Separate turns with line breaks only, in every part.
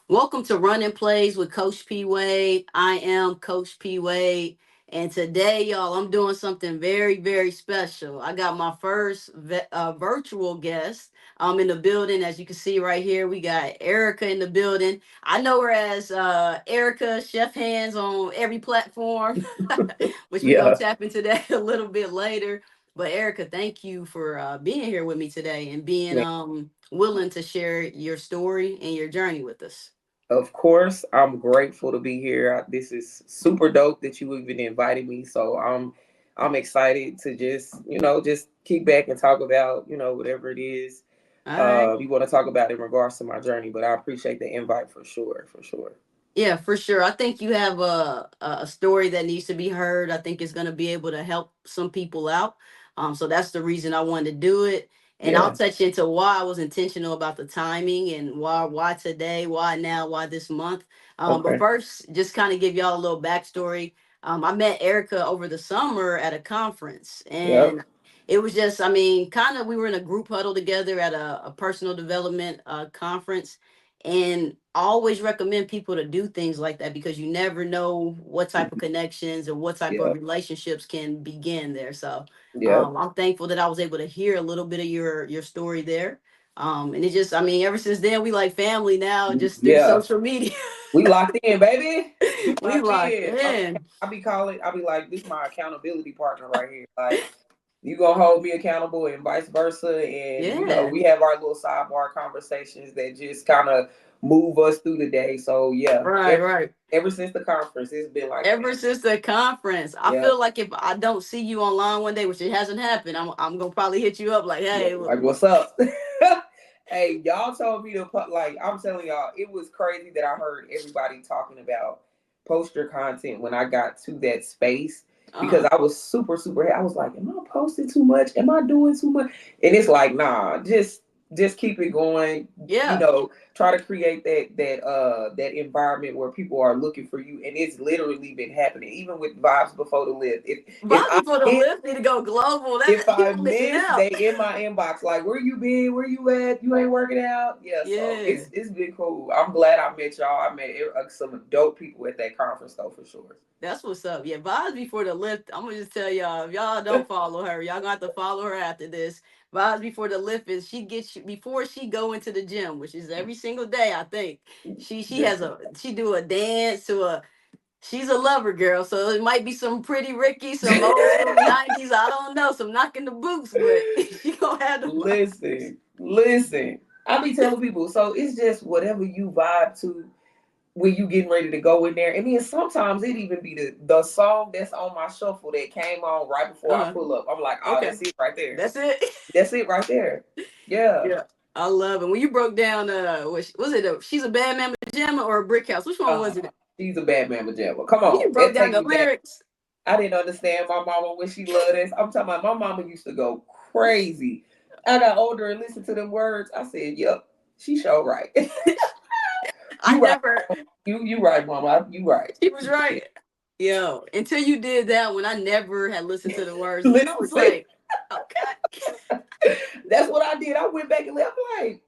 Welcome to Running Plays with Coach P. Wade. I am Coach P. Wade. And today, y'all, I'm doing something very, very special. I got my first virtual guest in the building. As you can see right here, we got Erica in the building. I know her as Erica Chef Hands on every platform, which we're going
Yeah,
to tap into that a little bit later. But Erica, thank you for being here with me today and being
man.
willing to share your story and your journey with us.
Of course, I'm grateful to be here. This is super dope that you even invited me. So I'm excited to just kick back and talk about whatever it is
All right.
you want to talk about in regards to my journey. But I appreciate the invite for sure, for sure.
Yeah, for sure. I think you have a story that needs to be heard. I think it's going to be able to help some people out. So that's the reason I wanted to do it. And I'll
Yeah.
touch into why I was intentional about the timing and why today, why now, why this month. But
Okay.
first, just kind of give y'all a little backstory. I met Erica over the summer at a conference,
Yep.
and it was just, I mean, kind of we were in a group huddle together at a personal development conference, and I always recommend people to do things like that because you never know what type of connections or what type of
Yep.
relationships can begin there. So
Yep.
I'm thankful that I was able to hear a little bit of your story there. And it just, I mean, ever since then, we like family now, just through
Yeah.
social media.
We locked in, baby. We
We
locked
locked
in.
in.
I be like, this is my accountability partner right here. Like, you gonna hold me accountable and vice versa. And
Yeah.
we have our little sidebar conversations that just kind of move us through the day. So yeah,
Right, right.
ever since the conference, it's been like
Ever
family.
since the conference, I
Yeah,
feel like if I don't see you online one day, which it hasn't happened, I'm gonna probably hit you up like,
yeah.
hey,
Like, what's up? Hey, y'all told me to put, like, I'm telling y'all, it was crazy that I heard everybody talking about poster content when I got to that space because
uh-huh.
I was super, super. I was like, am I posting too much? Am I doing too much? And it's like, nah, just keep it going.
Yeah.
Try to create that environment where people are looking for you, and it's literally been happening. Even with vibes before the lift. If I
Bobby for the
miss
lift need to go global. That
if I
people missing
miss,
out.
they in my inbox like, where you been? Where you at? You ain't working out? Yeah, so
Yeah,
it's been cool. I'm glad I met y'all. I met some dope people at that conference though, for sure.
that's what's up. Yeah, Vibes before the lift. I'm gonna just tell y'all, if y'all don't follow her, y'all gonna have to follow her after this. Vibes before the lift is she gets you before she go into the gym, which is every single day. I think she
That's
has she do a dance to a. She's a lover girl, so it might be some pretty Ricky, some old school '90s. I don't know, some knocking the boots, but she gonna have the vibe.
listen. I be telling people, so it's just whatever you vibe to when you getting ready to go in there. And then sometimes it even be the song that's on my shuffle that came on right before I
Uh,
pull up. I'm like, oh,
okay,
that's it right there.
that's it.
That's it right there. Yeah.
Yeah, I love it. When you broke down, was it She's a Bad Mama Jamma or a Brick House? Which one
Uh,
was it?
she's a bad mama jammer. Come
When you
on,
broke
that
down
take
the
me back.
lyrics,
I didn't understand my mama when she loved this. I'm talking about my mama used to go crazy. I got older and listened to them words. I said, "Yep, she sure right.
I
You right.
never.
You right, mama. You right.
She was right. Yo, until you did that one, I never had listened to the words. And then I
Listen,
was
see,
like, okay.
that's what I did. I went back and left like,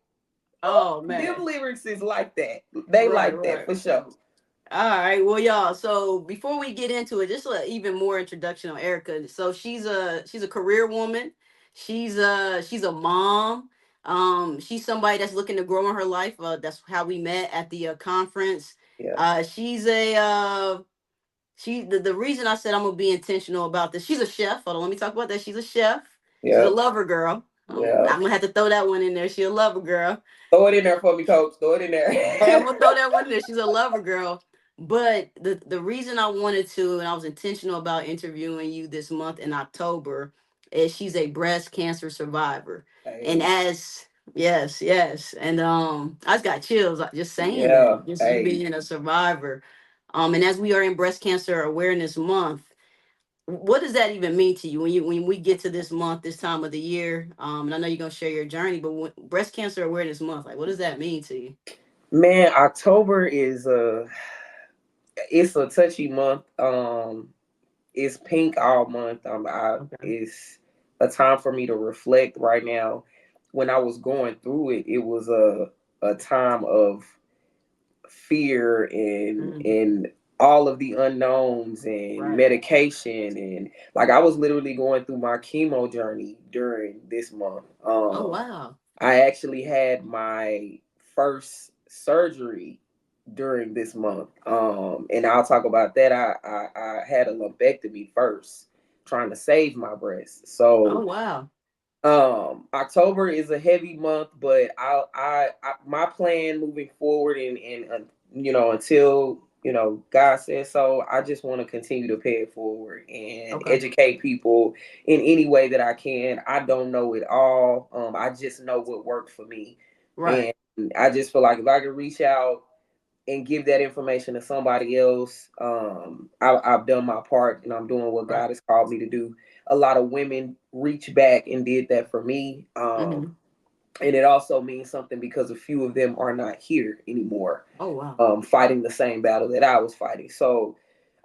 oh,
Oh
them
man.
lyrics is like that. They
Right,
like that
right.
for sure.
All right, well, y'all. So before we get into it, just a even more introduction on Erica. So she's a career woman. She's a mom. She's somebody that's looking to grow in her life. That's how we met at the conference.
Yeah,
She's a the reason I said I'm gonna be intentional about this. She's a chef. Hold on, let me talk about that. She's a chef. She's a
yeah,
lover girl.
yeah.
I'm gonna have to throw that one in there. She's a lover girl.
Throw it in there for me, coach. Throw it in
Hey, I'm
there.
gonna throw that one in there. She's a lover girl. But the reason I wanted to, and I was intentional about interviewing you this month in October, is she's a breast cancer survivor. And
Hey,
as yes, yes. And I just got chills just saying
yeah.
that, just you
Hey,
being a survivor. And as we are in breast cancer awareness month, what does that even mean to you when we get to this month, this time of the year? And I know you're gonna share your journey, but breast cancer awareness month, like what does that mean to you?
man, October is it's a touchy month. It's pink all month.
Okay.
It's a time for me to reflect right now. When I was going through it, it was a time of fear and
Mm.
all of the unknowns and
Right.
medication, and like I was literally going through my chemo journey during this month.
Oh wow.
I actually had my first surgery during this month. And I'll talk about that. I had a lumpectomy first, trying to save my breast.
Oh
So
wow.
October is a heavy month, but I my plan moving forward and until God says so, I just want to continue to pay it forward and
Okay.
educate people in any way that I can. I don't know it all. I just know what worked for me,
Right.
and I just feel like if I could reach out and give that information to somebody else, I've done my part and I'm doing what
Right.
God has called me to do. A lot of women reached back and did that for me.
Mm-hmm.
And it also means something because a few of them are not here anymore,
Oh wow.
fighting the same battle that I was fighting. So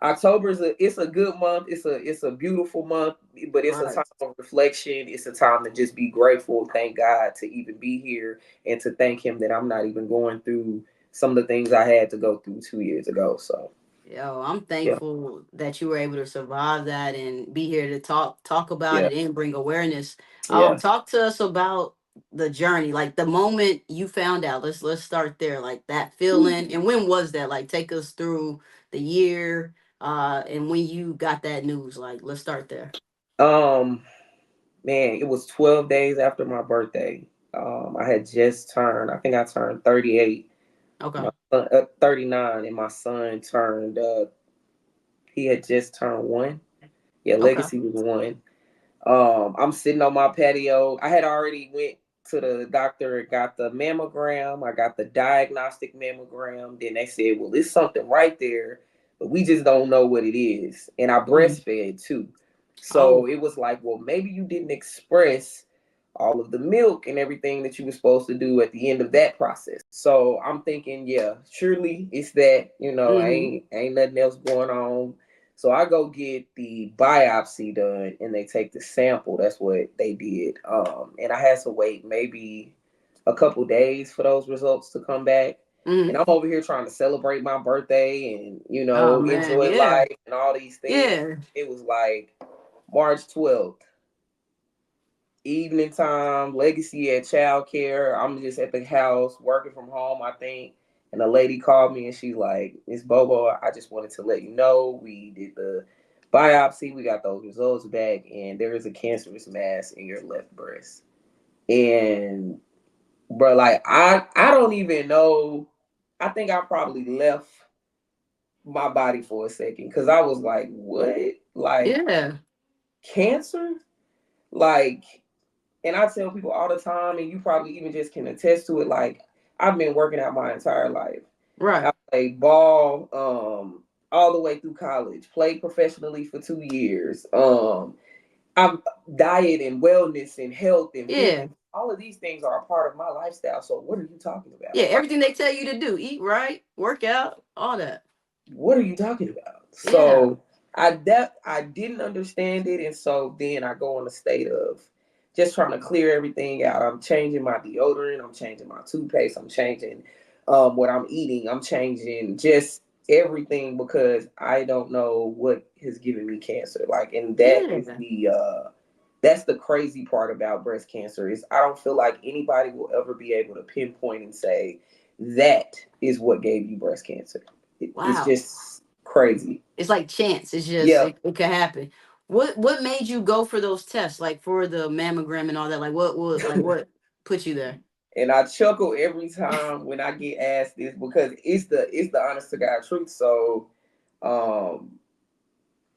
October is it's a good month. It's a beautiful month, but it's a
Right.
time of reflection. It's a time to just be grateful, thank God to even be here, and to thank Him that I'm not even going through some of the things I had to go through 2 years ago. So
Yo, I'm
yeah,
thankful that you were able to survive that and be here to talk about
yeah,
it and bring awareness.
yeah.
Talk to us about the journey, like the moment you found out. Let's start there, like that feeling. And when was that? Like take us through the year, and when you got that news. Like let's start there.
Um, Man, it was 12 days after my birthday. I had just turned. I think I turned 38.
Okay.
My son, 39, and my son turned. He had just turned 1. Yeah,
Okay.
Legacy was 1. I'm sitting on my patio. I had already went to the doctor and got the mammogram. I got the diagnostic mammogram. Then they said, well, there's something right there, but we just don't know what it is. And I
Mhm.
breastfed too. So
Oh.
it was like, well, maybe you didn't express all of the milk and everything that you were supposed to do at the end of that process. So I'm thinking, yeah, surely it's that,
Mm-hmm.
ain't nothing else going on. So I go get the biopsy done and they take the sample. That's what they did. And I had to wait maybe a couple days for those results to come back. And
Mm-hmm.
I'm over here trying to celebrate my birthday and,
Oh man.
enjoy
Yeah.
life and all these things.
Yeah.
It was like March 12th, evening time, Legacy at childcare. I'm just at the house working from home, I think. And a lady called me and she's like, Miss Bobo, I just wanted to let you know we did the biopsy. We got those results back, and there is a cancerous mass in your left breast. And, bro, like, I don't even know. I think I probably left my body for a second because I was like, what? Like,
Yeah.
cancer? Like, and I tell people all the time, and you probably even just can attest to it. Like, I've been working out my entire life. I
Right.
played ball all the way through college. Played professionally for 2 years. I'm diet and wellness and health and fitness.
Yeah.
All of these things are a part of my lifestyle. So what are you talking
Yeah.
about? Like,
Everything they tell you to do, eat right, work out, all that.
what are you talking about?
Yeah.
So I didn't understand it, and so then I go on a state of just trying to clear everything out. I'm changing my deodorant, I'm changing my toothpaste, I'm changing what I'm eating, I'm changing just everything because I don't know what has given me cancer. Like, and
Yeah.
that's the crazy part about breast cancer is I don't feel like anybody will ever be able to pinpoint and say that is what gave you breast cancer. It's
Wow.
just crazy.
It's like chance. It's just
Yeah.
it could happen. What made you go for those tests? Like for the mammogram and all that? Like what put you there?
And I chuckle every time when I get asked this because it's the honest to God truth. So um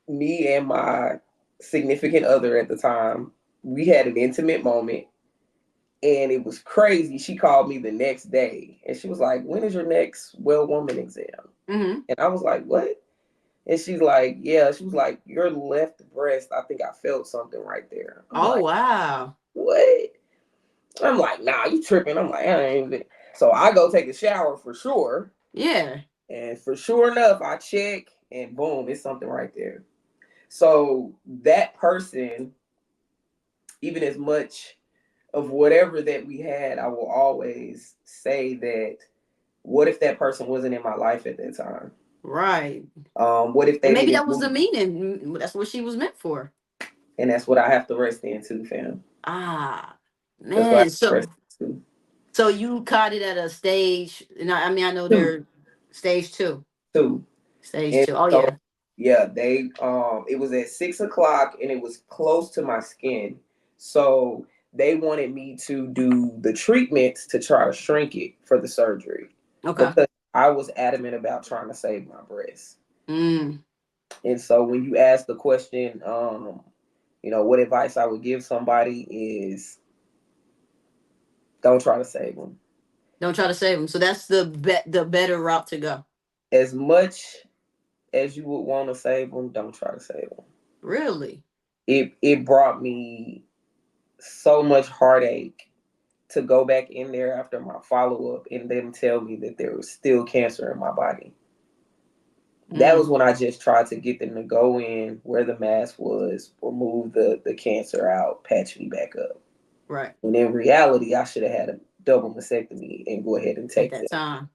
me and my significant other at the time, we had an intimate moment and it was crazy. She called me the next day and she was like, when is your next well woman exam?
Mm-hmm.
And I was like, what? And she's like, yeah. She was like, your left breast, I think I felt something right there. I'm
Oh
like,
wow.
what? I'm like, nah, you tripping. I'm like, I ain't even. So I go take a shower for sure.
Yeah.
And for sure enough, I check and boom, it's something right there. So that person, even as much of whatever that we had, I will always say that What if that person wasn't in my life at that time?
Right.
What if
And
they
maybe
didn't
that was the
move?
meaning. That's what she was meant for.
And that's what I have to rest into, fam.
Ah,
That's what I
man.
have to rest into.
So you caught it at a stage, and I mean, I know
Two,
they're stage two.
two.
Stage
And
two. Oh
so
yeah.
yeah, they it was at 6 o'clock and it was close to my skin. So they wanted me to do the treatments to try to shrink it for the surgery
Okay.
because I was adamant about trying to save my breast.
Mm.
And so when you ask the question, what advice I would give somebody is don't try to save them.
Don't try to save them. So that's the better route to go.
As much as you would want to save them, don't try to save them.
Really?
It brought me so much heartache to go back in there after my follow up and them tell me that there was still cancer in my body. That was
Mm.
when I just tried to get them to go in where the mass was, remove the cancer out, patch me back up.
Right.
And in reality, I should have had a double mastectomy and go ahead and
At
take
that
that.
time.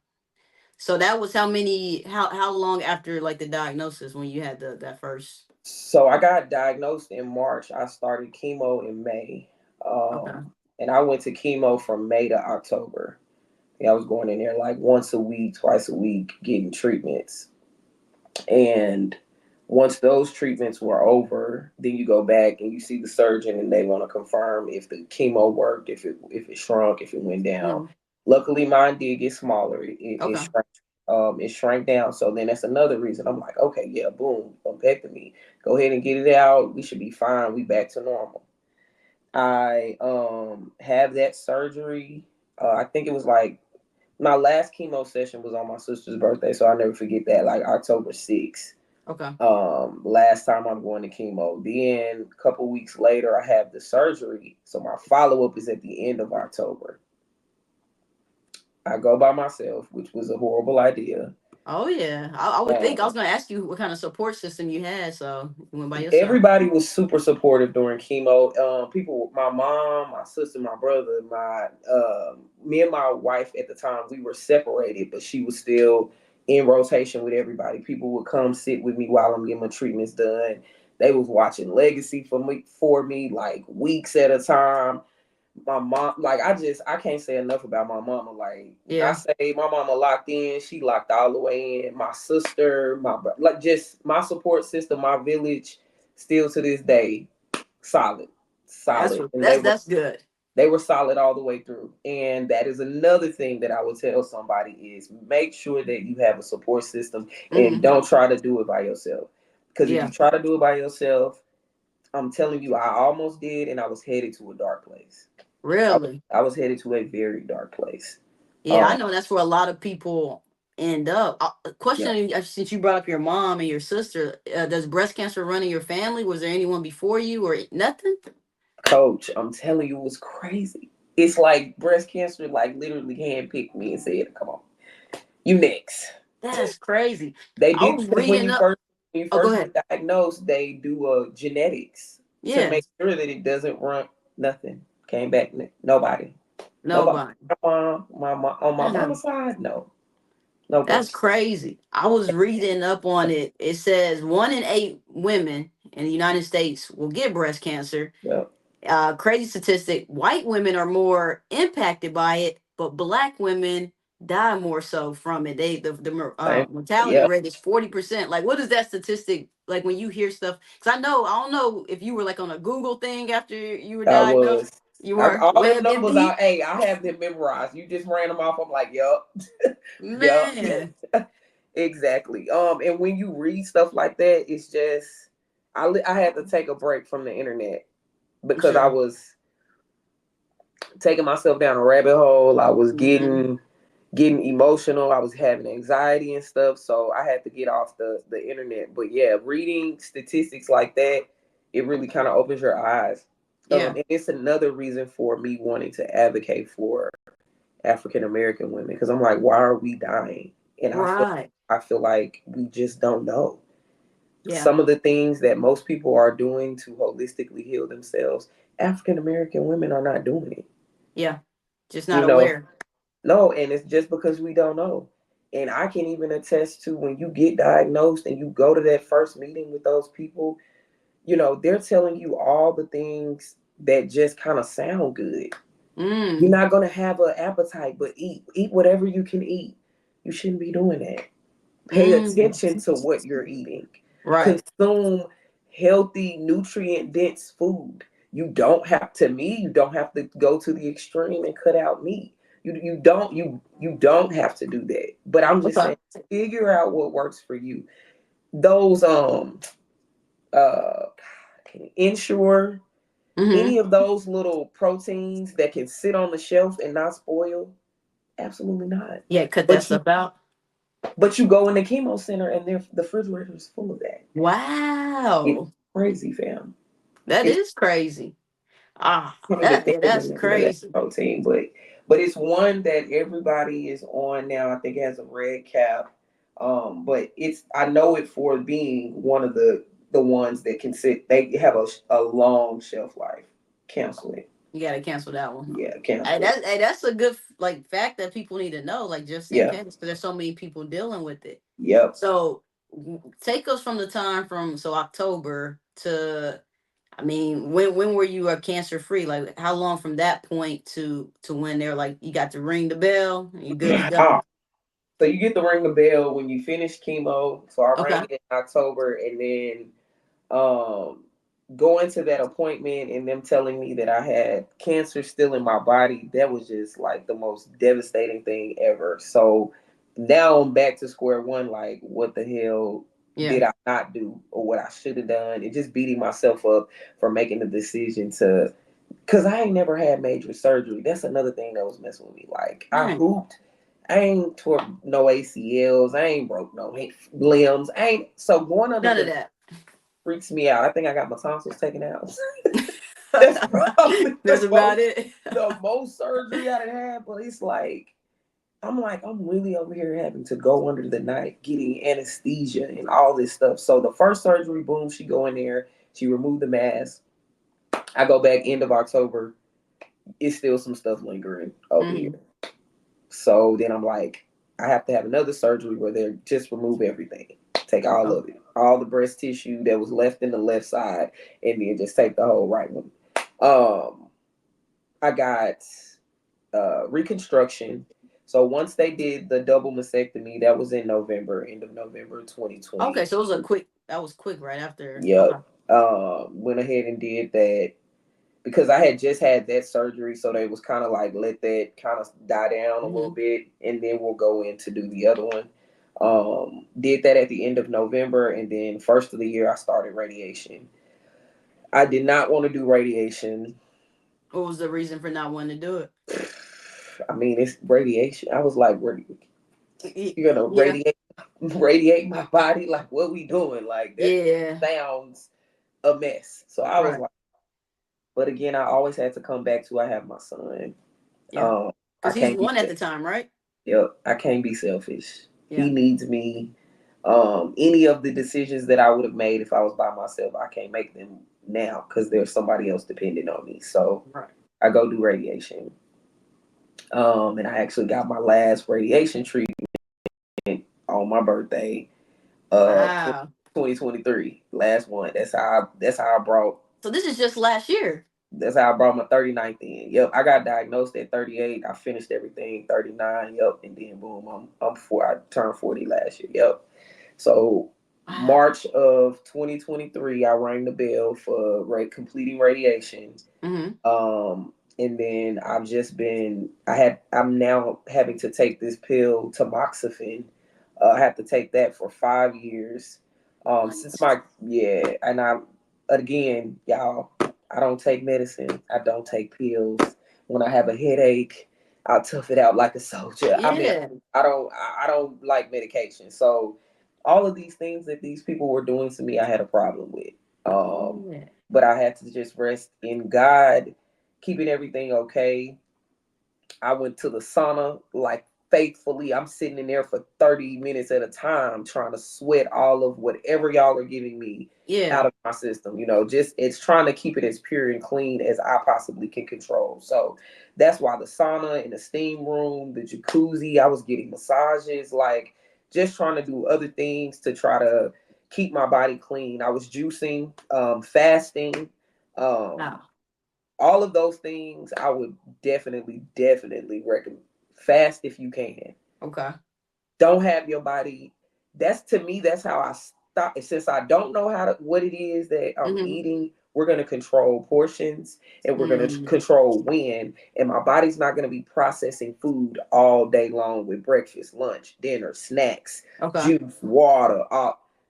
So that was how long after like the diagnosis when you had that first.
So I got diagnosed in March. I started chemo in May.
Okay.
And I went to chemo from May to October. Yeah, I was going in there like once a week, twice a week, getting treatments. And once those treatments were over, then you go back and you see the surgeon, and they want to confirm if the chemo worked, if it shrunk, if it went down.
Mm.
Luckily, mine did get smaller. It
Okay.
shrank. It shrank down. So then that's another reason. I'm like, okay, yeah, boom, lumpectomy. Go ahead and get it out. We should be fine. We back to normal. I have that surgery. I think it was like my last chemo session was on my sister's birthday, so I'll never forget that, like October 6th.
Okay.
Last time I'm going to chemo. Then a couple weeks later I have the surgery. So my follow-up is at the end of October. I go by myself, which was a horrible idea.
Oh yeah. I would think I
Um,
was gonna ask you what kind of support system you had. So you went by yourself.
Everybody was super supportive during chemo. People, my mom, my sister, my brother, me and my wife at the time, we were separated, but she was still in rotation with everybody. People would come sit with me while I'm getting my treatments done. They was watching Legacy for me like weeks at a time. My mom, like I can't say enough about my mama. Like when I
Yeah.
say my mama locked in, she locked all the way in. My sister, like just my support system, my village, still to this day, solid,
That's
solid,
what
and
that's that's good.
they were solid all the way through. And that is another thing that I would tell somebody is make sure that you have a support system and
Hmm.
don't try to do it by yourself. Because if you
Yeah.
try to do it by yourself, I'm telling you, I almost did, and I was headed to a dark place. I,
Really.
I was headed to a very dark place.
Yeah, I
Um,
know that's where a lot of people end up.
yeah,
Question: since you brought up your mom and your sister, does breast cancer run in your family? Was there anyone before you or nothing?
coach, I'm telling you, it was crazy. It's like breast cancer, like literally handpicked me and said, "Come on, you next."
That's crazy.
They
I
did
was
because when
reading
you
up.
first when you
Oh, go
first
ahead.
get diagnosed, they do genetics to
Yeah,
make sure that it doesn't run. Nothing came back. Nobody. Nobody.
nobody.
My mom, on my
Damn,
mama's side, no, no
that's
breast.
crazy. I was reading up on it. It says 1 in 8 women in the United States will get breast cancer.
Yeah,
Crazy statistic: white women are more impacted by it, but black women die more so from it.
same.
Mortality
Yeah,
rate is 40%. Like, what is that statistic like when you hear stuff? Because I don't know if you were like on a Google thing after you were
I
diagnosed.
was.
You were
All them numbers.
WebMD.
Hey, I have them memorized. You just ran them off. I'm like, yup, yup,
Man,
exactly. And when you read stuff like that, it's just I had to take a break from the internet
I'm
because I
sure.
was taking myself down a rabbit hole. I was
Hmm.
getting emotional. I was having anxiety and stuff, so I had to get off the internet. But yeah, reading statistics like that, it really kind of opens your eyes.
Yeah.
And it's another reason for me wanting to advocate for African American women because I'm like, why are we dying? And
Right.
I feel like we just don't know
Yeah.
some of the things that most people are doing to holistically heal themselves. African American women are not doing it.
Yeah. Just
You
not
know,
aware.
No, and it's just because we don't know. And I can even attest to when you get diagnosed and you go to that first meeting with those people, they're telling you all the things that just kind of sound good. You're
Mm.
not going to have an appetite, but eat whatever you can eat. You shouldn't be doing that. Pay
Mm.
attention to what you're eating.
Right.
Consume healthy, nutrient dense food. To me, you don't have to go to the extreme and cut out meat. You don't have to do that. But I'm just
Okay.
saying, figure out what works for you. Those uh ensure
Mm-hmm.
any of those little proteins that can sit on the shelf and not spoil, absolutely not.
Yeah, cut that
But you
stuff out.
but you go in the chemo center and the refrigerator is full of that. It's
Wow.
crazy, fam.
That
It's
is crazy. Ah,
can't even
that
think
yeah,
of the
that's
name of that
crazy.
protein, but it's one that everybody is on now. I think it has a red cap. But I know it for being one of the ones that can sit. They have a long shelf life. Cancel it.
You gotta cancel that one.
Yeah,
Hey,
cancel it.
that's a good like fact that people need to know, like just in
Yeah.
case, because there's so many people dealing with it.
Yep.
So take us from the time from October to, I mean, when were you cancer free? Like how long from that point to when they're like you got to ring the bell and you good to
Ah,
go?
so you get to ring the bell when you finish chemo. So I rang
Okay.
it in October, and then um going to that appointment and them telling me that I had cancer still in my body, that was just like the most devastating thing ever. So now I'm back to square one, like what the hell
Yeah.
did I not do or what I should have done, and just beating myself up for making the decision to, because I ain't never had major surgery. That's another thing that was messing with me. Like I
Dang.
hooped, I ain't tore no ACLs, I ain't broke no limbs, I ain't, so going under
None of
the
that.
freaks me out. I think I got my tonsils taken out. That's probably
That's about it.
the most surgery I'd had. But it's like I'm really over here having to go under the knife, getting anesthesia and all this stuff. So the first surgery, boom, she go in there, she removed the mask. I go back end of October. It's still some stuff lingering over here.
Hmm.
So then I'm like, I have to have another surgery where they just remove everything, take all
Okay.
of it, all the breast tissue that was left in the left side, and then just take the whole right one. Um, I got reconstruction. So once they did the double mastectomy, that was in November, end of November
Okay,
2020.
so it was a quick. That was quick right after. Okay.
Yep. Went ahead and did that because I had just had that surgery, so they was kind of like let that kind of die down a little
Hmm.
bit, and then we'll go in to do the other one. Did that at the end of November, and then first of the year I started radiation. I did not want to do radiation.
What was the reason for not wanting to do it?
I mean, it's radiation. I was like, you're gonna
Yeah.
radiate my body? Like, what we doing? Like that
Yeah.
sounds a mess. So I was
Right.
like, but again, I always had to come back to I have my son.
Yeah.
Um, I
Because he's
can't be.
one at the time, right?
Yep, I can't be selfish. He
Yeah.
needs me. Any of the decisions that I would have made if I was by myself, I can't make them now because there's somebody else depending on me. So
Right.
I go do radiation. And I actually got my last radiation treatment on my birthday,
Wow.
2023, last one. That's how I brought
So this is just last year.
That's how I brought my 39th in. Yep, I got diagnosed at 38. I finished everything 39. Yep, and then boom, I'm four. I turned 40 last year. Yep. So
Wow.
March of 2023, I rang the bell for completing radiation.
Hmm.
And then I'm now having to take this pill, tamoxifen. I have to take that for 5 years. Since
What?
my yeah, and again, y'all, I don't take medicine. I don't take pills. When I have a headache, I'll tough it out like a soldier. I mean,
Yeah.
I don't like medication. So all of these things that these people were doing to me, I had a problem with. Um,
Yeah.
but I had to just rest in God, keeping everything okay. I went to the sauna like faithfully, I'm sitting in there for 30 minutes at a time trying to sweat all of whatever y'all are giving me
Yeah.
out of my system. Just it's trying to keep it as pure and clean as I possibly can control. So that's why the sauna and the steam room, the jacuzzi, I was getting massages, like just trying to do other things to try to keep my body clean. I was juicing, fasting, um,
Wow.
all of those things. I would definitely recommend. Fast if you can.
Okay.
Don't have your body. That's, to me, that's how I stop. Since I don't know what it is that I'm
Mm-hmm.
eating, we're going to control portions, and we're going to
Mm.
control when, and my body's not going to be processing food all day long with breakfast, lunch, dinner, snacks,
Okay.
juice, water.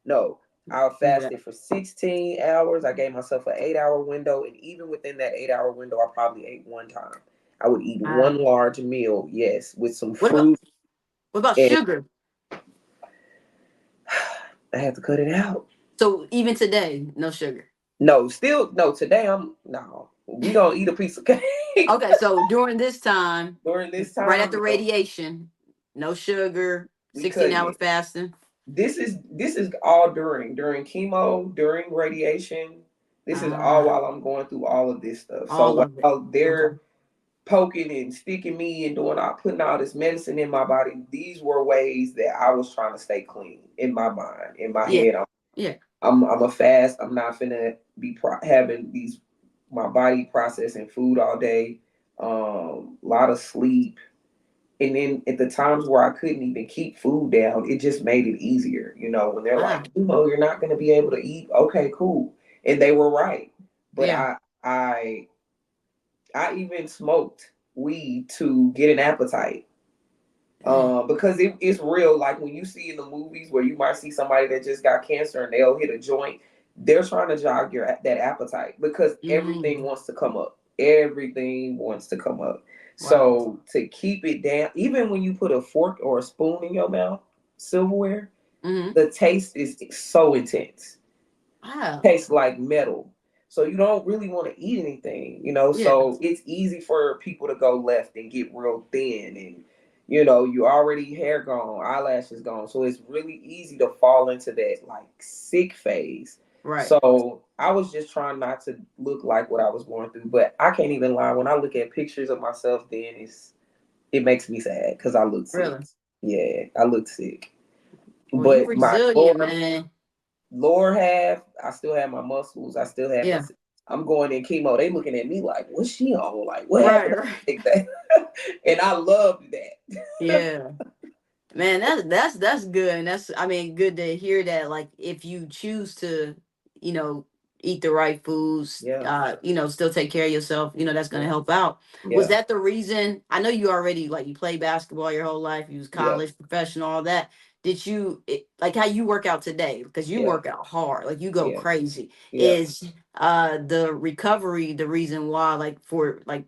No, I
Yeah.
fasted for 16 hours. I gave myself an 8-hour window, and even within that 8-hour window, I probably ate one time. I would eat
Wow.
one large meal, yes, with some
What about
fruit,
what about
and
sugar?
I had to cut it out.
So even today, no sugar.
No, still no. Today I'm no. We don't eat a piece of cake
Okay, so during this time,
during this
right
time.
after
No,
radiation, no sugar,
we
16-hour
cutting it.
fasting.
This is all during chemo, during radiation. This is all
Ah,
while I'm going through all of this stuff.
all
So
of it.
while
Okay.
they're poking and sticking me and putting all this medicine in my body, these were ways that I was trying to stay clean in my mind, in my
Yeah.
head.
Yeah.
I'm a fast. I'm not finna be having these my body processing food all day. A lot of sleep, and then at the times where I couldn't even keep food down, it just made it easier. When they're
Wow.
like, you're not gonna be able to eat. Okay, cool, and they were right. But
Yeah.
I even smoked weed to get an appetite,
Dang.
because it's real. Like when you see in the movies where you might see somebody that just got cancer and they'll hit a joint, they're trying to jog that appetite because everything
Mm.
wants to come up. Everything wants to come up.
Wow.
So to keep it down, even when you put a fork or a spoon in your mouth, silverware,
Mm-hmm.
the taste is so intense.
Wow.
Tastes like metal. So you don't really want to eat anything.
Yeah.
So it's easy for people to go left and get real thin, and you already hair gone, eyelashes gone. So it's really easy to fall into that like sick phase.
Right.
So I was just trying not to look like what I was going through. But I can't even lie, when I look at pictures of myself then, it makes me sad because I look sick.
Really.
Yeah, I look sick.
Well, you
But my
resilient, man.
lower half, I still have my muscles. I still have my.
Yeah.
I'm going in chemo. They looking at me like, what's she on? Like, what
Right.
happened?
Right.
Like that. And I loved that.
Yeah. Man, that's good, and that's, I mean, good to hear that. Like, if you choose to, you know, eat the right foods,
Yeah,
still take care of yourself, that's gonna
yeah,
help out. Was
yeah,
that the reason? I know you already, like, you played basketball your whole life, you was
yeah,
college professional, all that. Did like how you work out today? Because you
yeah,
work out hard, like you go
yeah,
crazy.
yeah.
Is the recovery the reason why, like, for like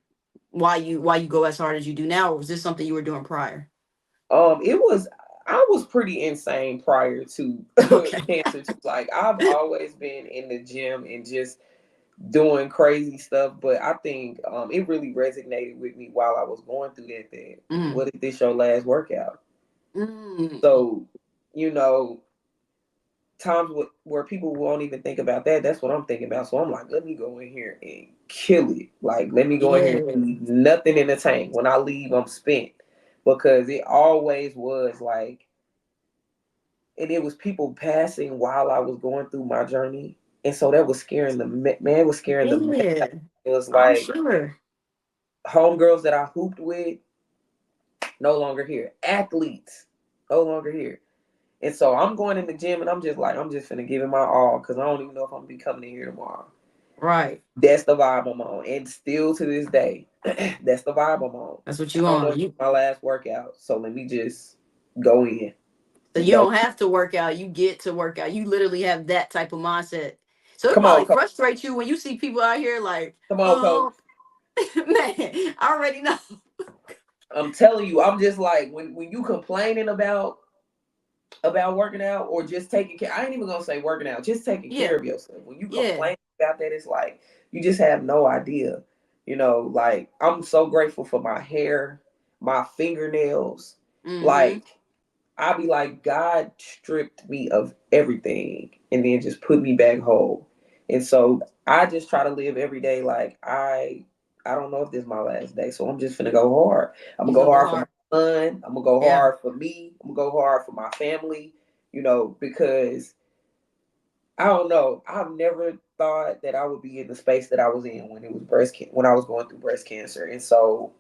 why you go as hard as you do now, or was this something you were doing prior?
It was. I was pretty insane prior to
Okay.
cancer too. Like I've always been in the gym and just doing crazy stuff. But I think it really resonated with me while I was going through that. That
Mm.
what if this your last workout?
Mm.
So, you know, times where people won't even think about that. That's what I'm thinking about. So I'm like, let me go in here and kill it. Like, let me go in here
Yeah.
and leave nothing in the tank. When I leave, I'm spent. Because it always was like, and it was people passing while I was going through my journey. And so that was scaring man, it was scaring the man.
Yeah.
It was
I'm
like
sure.
homegirls that I hooped with, no longer here. Athletes, no longer here. And so I'm going in the gym and I'm just like, I'm just finna give it my all because I don't even know if I'm gonna be coming in here tomorrow.
Right.
That's the vibe I'm on. And still to this day, that's the vibe I'm on.
That's what
I
you
don't know
on.
if it's my last workout. So let me just go in.
So you
Go.
don't have to work out. You get to work out. You literally have that type of mindset. So it
Come on,
probably
coach.
frustrates you when you see people out here like,
Come on, coach.
oh, man, I already know.
I'm telling you, I'm just like when you complaining about working out or just taking care. I ain't even gonna say working out, just taking care
Yeah.
of yourself. When you
Yeah.
complain about that, it's like you just have no idea. Like I'm so grateful for my hair, my fingernails.
Mm-hmm.
Like, I'll be like, God stripped me of everything and then just put me back whole. And so I just try to live every day like I don't know if this is my last day. So I'm just finna go hard. I'm
You
gonna go
gonna go
hard for my
hard.
son. I'm gonna go
Yeah.
hard for me. I'm gonna go hard for my family, because I don't know. I've never thought that I would be in the space that I was in when it was when I was going through breast cancer. And so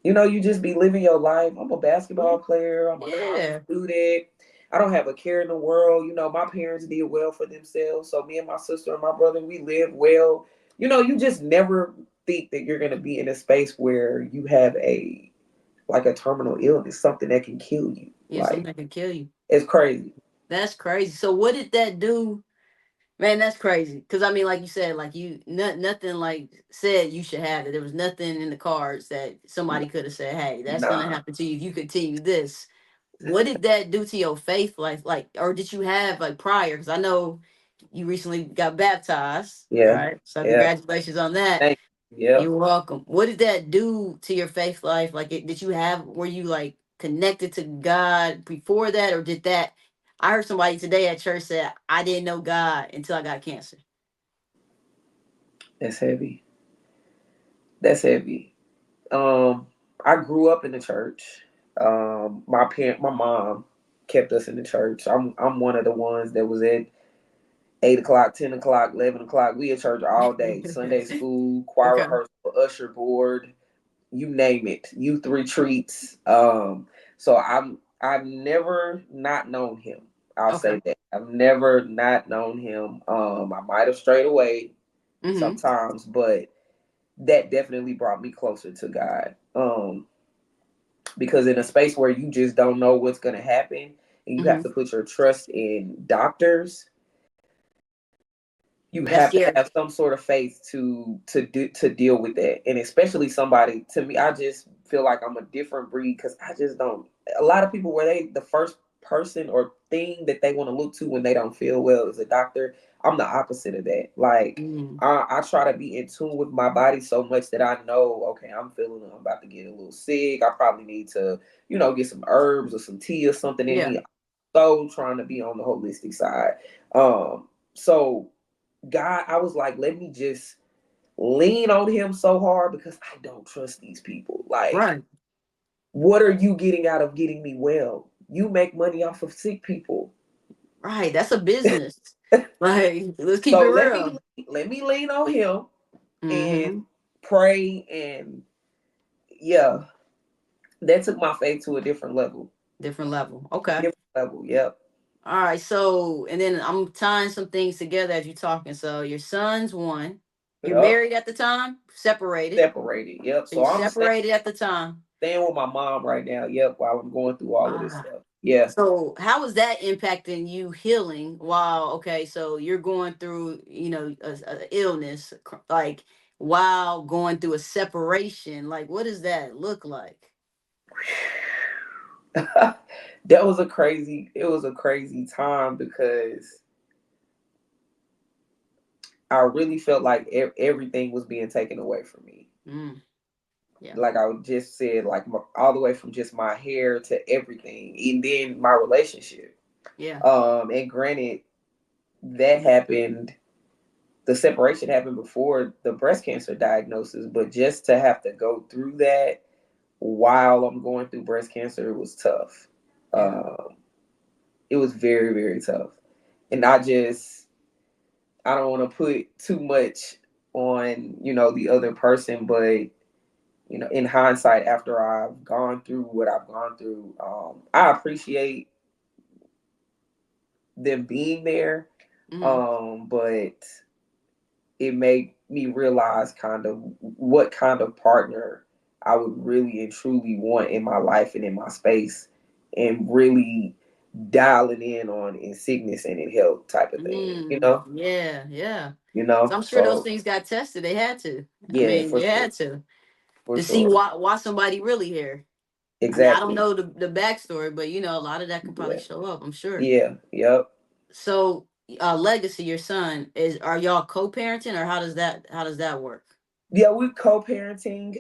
you just be living your life. I'm a basketball player. I'm a college
Yeah.
student. I don't have a care in the world. My parents did well for themselves. So me and my sister and my brother, we live well. You just never think that you're gonna be in a space where you have a terminal illness, something that can kill you.
Yeah, something
Like,
that can kill you.
it's crazy.
That's crazy. So what did that do? Man, that's crazy. Cause I mean, like you said, like nothing like said you should have it. There was nothing in the cards that somebody could have said, "Hey, that's gonna
Nah.
happen to you if you continue this." What did that do to your faith life? Like, or did you have like prior? Because I know you recently got baptized,
Yeah.
right? So
Yeah.
congratulations on that.
Thank you. Yep.
You're welcome. What did that do to your faith life? Like, did you have, were you like connected to God before that, or did that? I heard somebody today at church say, I didn't know God until I got cancer.
That's heavy. That's heavy. Um, I grew up in the church. My mom kept us in the church. I'm one of the ones that was at 8 o'clock, 10 o'clock, 11 o'clock. We at church all day. Sunday school, choir
Okay.
rehearsal, usher board, you name it, youth retreats. So I've never not known him. I'll
Okay.
say that I've never not known him. I might have strayed away
Mm-hmm.
sometimes, but that definitely brought me closer to God. Because in a space where you just don't know what's going to happen and you have
Mm-hmm.
to put your trust in doctors, you
That's
have to
scary.
have some sort of faith to deal with that. And especially somebody, to me, I just feel like I'm a different breed because I just don't. A lot of people, where they the first person or thing that they want to look to when they don't feel well is a doctor. I'm the opposite of that. Like,
Mm-hmm.
I try to be in tune with my body so much that I know, okay, I'm about to get a little sick. I probably need to, get some herbs or some tea or something in
Yeah.
me. So trying to be on the holistic side. So God, I was like, let me just lean on him so hard because I don't trust these people. Like,
Right.
what are you getting out of getting me well? You make money off of sick people.
Right. That's a business. Like, let's keep it
So let me
real.
let me lean on him
Mm-hmm.
and pray, and yeah, that took my faith to a different level.
Different level. Okay.
Different level, yep.
All right. So, and then I'm tying some things together as you're talking. So, your son's one. You're
Yep.
married at the time, separated.
Separated. Yep.
So,
So
you
I'm
separated at the time.
staying with my mom right now. Yep, while I'm going through all of this
Ah.
stuff. Yeah.
So, how is that impacting you healing while, okay, so you're going through, a illness, like while going through a separation? Like, what does that look like?
It was a crazy time because I really felt like everything was being taken away from me.
Mm, yeah.
Like I just said, like all the way from just my hair to everything, and then my relationship.
Yeah.
And granted, that happened. The separation happened before the breast cancer diagnosis, but just to have to go through that while I'm going through breast cancer, it was tough.
Yeah.
It was very, very tough, and I don't want to put too much on, the other person, but in hindsight, after I've gone through what I've gone through, I appreciate them being there.
Hmm.
But it made me realize kind of what kind of partner I would really and truly want in my life and in my space, and really dialing in on in sickness and in health type of thing,
Yeah. Yeah. So I'm sure those
So
things got tested. They had to. I
yeah,
mean,
for
they
sure,
had to
for
see
sure,
why somebody really here. I mean, I don't
exactly,
know the backstory, but a lot of that can probably
yeah,
show up. I'm sure.
yeah, yep.
So, Legacy, your son, are y'all co-parenting, or how does that work?
Yeah, we're co-parenting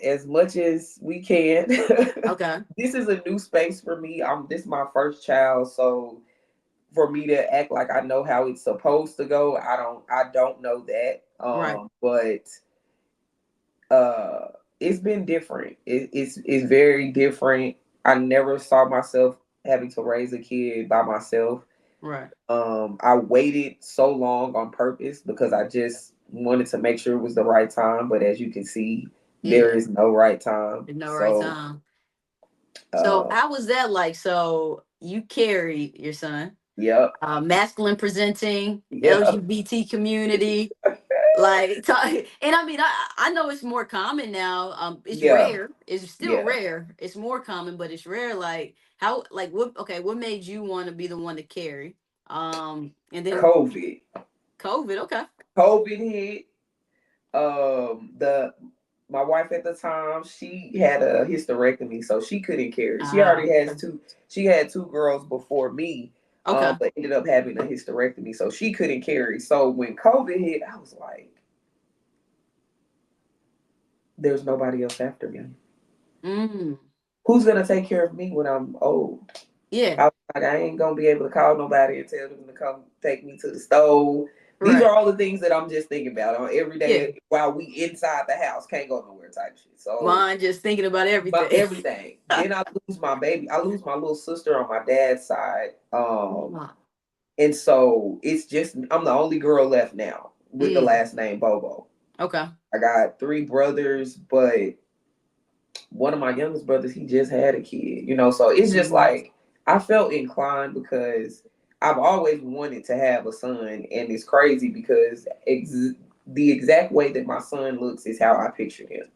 as much as we can.
Okay.
This is a new space for me. This is my first child, so for me to act like I know how it's supposed to go, I don't know that.
Right.
But uh it's been different. It's very different. I never saw myself having to raise a kid by myself.
Right.
I waited so long on purpose because I just wanted to make sure it was the right time. But as you can see, there
Yeah.
is no right time.
There's no right
So,
time. So
uh,
how was that like? So you carry your son,
yep,
masculine presenting,
yep,
LGBT community. Like, and I mean, I know it's more common now. It's
yeah,
rare. It's still
yeah.
rare. It's more common, but it's rare. Like how, like what? Okay, what made you want to be the one to carry? And then
COVID,
COVID. Okay.
COVID hit. The My wife at the time, she had a hysterectomy, so she couldn't carry. She
Ah.
already has two. She had two girls before me,
Okay.
but ended up having a hysterectomy, so she couldn't carry. So when COVID hit, I was like, "There's nobody else after me.
Mm.
Who's gonna take care of me when I'm old?" I
Yeah.
was like, I ain't gonna be able to call nobody and tell them to come take me to the stove. These are
Right.
all the things that I'm just thinking about on every
Yeah.
day while we inside the house, can't go nowhere type shit. So
Mine just thinking about
but
everything.
everything. Then I lose my baby. I lose my little sister on my dad's side.
Ah.
And so it's just I'm the only girl left now with the
Mm.
last name Bobo.
Okay.
I got three brothers, but one of my youngest brothers, he just had a kid, so it's just
Mhm.
like I felt inclined because I've always wanted to have a son, and it's crazy because the exact way that my son looks is how I pictured him.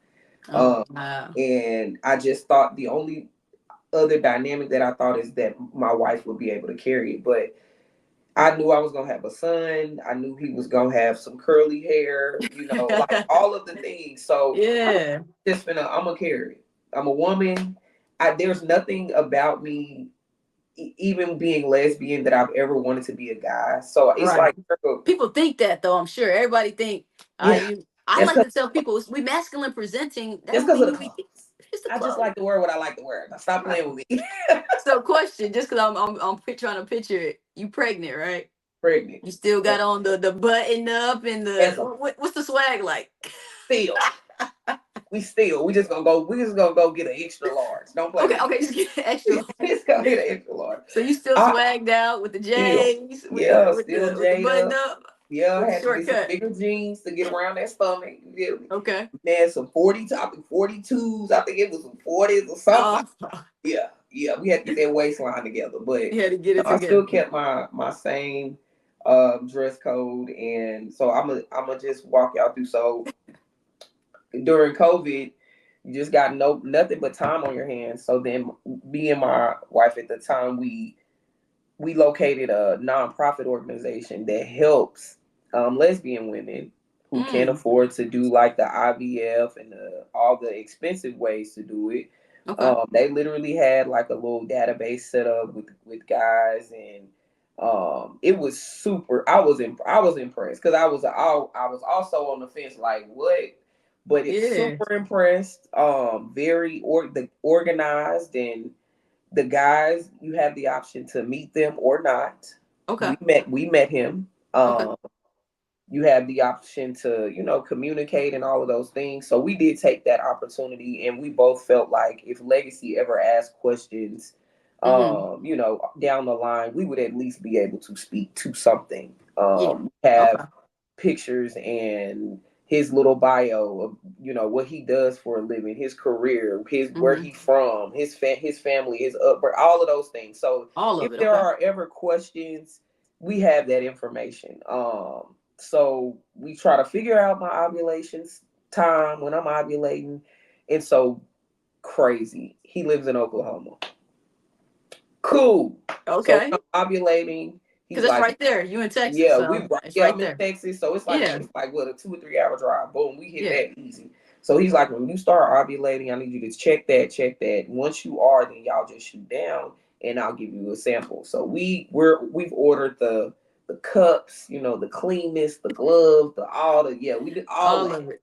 Oh
Um,
wow.
and I just thought the only other dynamic that I thought is that my wife would be able to carry it. But I knew I was gonna have a son. I knew he was gonna have some curly hair, like all of the things. So I was
Yeah.
I'm gonna carry it. I'm a woman. There's nothing about me, even being lesbian, that I've ever wanted to be a guy. So it's
Right.
like, girl,
People think that though. I'm sure everybody think.
yeah,
You. I
that's
like
because
to tell people we masculine presenting. That
that's
don't
because
mean
of the
you be.
clothes.
It's the
I just
clothes.
like to wear what I like to wear. Now stop
Right.
playing with me.
So question, just because I'm trying to picture it. You pregnant, right?
Pregnant.
You still
Yes.
got on the button up and
As
the
a
what's the swag like?
still. We just gonna go get an extra large. Don't play
Okay,
with me.
okay, just get extra large.
Just go get an extra large.
So you still
I
swagged out with the
still,
J's, with
yeah,
the with
still
the with the
J'd
button
up.
up,
Yeah,
with
I
the
had to get some
shortcut.
bigger jeans to get around that stomach. You feel me?
Okay.
Man, some 40, I think 42s. I think it was some 40s or something.
Oh,
Yeah, yeah. We had to get that waistline together. But
you had to get
no,
it
I
together.
still kept my same dress code, and so I'm gonna just walk y'all through. So during COVID, you just got nothing but time on your hands. So then, me and my wife at the time, we located a nonprofit organization that helps lesbian women who can't
Mm,
afford to do like the IVF and all the expensive ways to do it.
okay.
They literally had like a little database set up with guys, and it was super. I was impressed because I was also on the fence like what, but it's
Yeah.
super impressed. Very organized, and the guys, you have the option to meet them or not.
Okay.
We met him.
Okay.
You have the option to, communicate and all of those things. So we did take that opportunity, and we both felt like if Legacy ever asked questions,
Mm-hmm.
down the line, we would at least be able to speak to something.
Yeah.
Have
Okay.
pictures and his little bio of what he does for a living, his career, his where
Mm-hmm.
he from, his family, his upbringing, all of those things. So
All
if
of it.
there
Okay.
are ever questions, we have that information. So we try to figure out my ovulations time when I'm ovulating, and so crazy. He lives in Oklahoma. Cool. So
Okay.
when I'm ovulating,
Because
he's
that's
like,
right there. You in Texas,
yeah,
so it's
yeah,
right
I'm in
there.
Texas, so
Yeah.
it's like what, a 2 or 3 hour drive. Boom, we hit
Yeah.
that easy. So he's like, when you start ovulating, I need you to check that, check that. Once you are, then y'all just shoot down, and I'll give you a sample. So we've ordered the cups, the cleanness, the gloves, the all the yeah, we did all
All
that.
of it.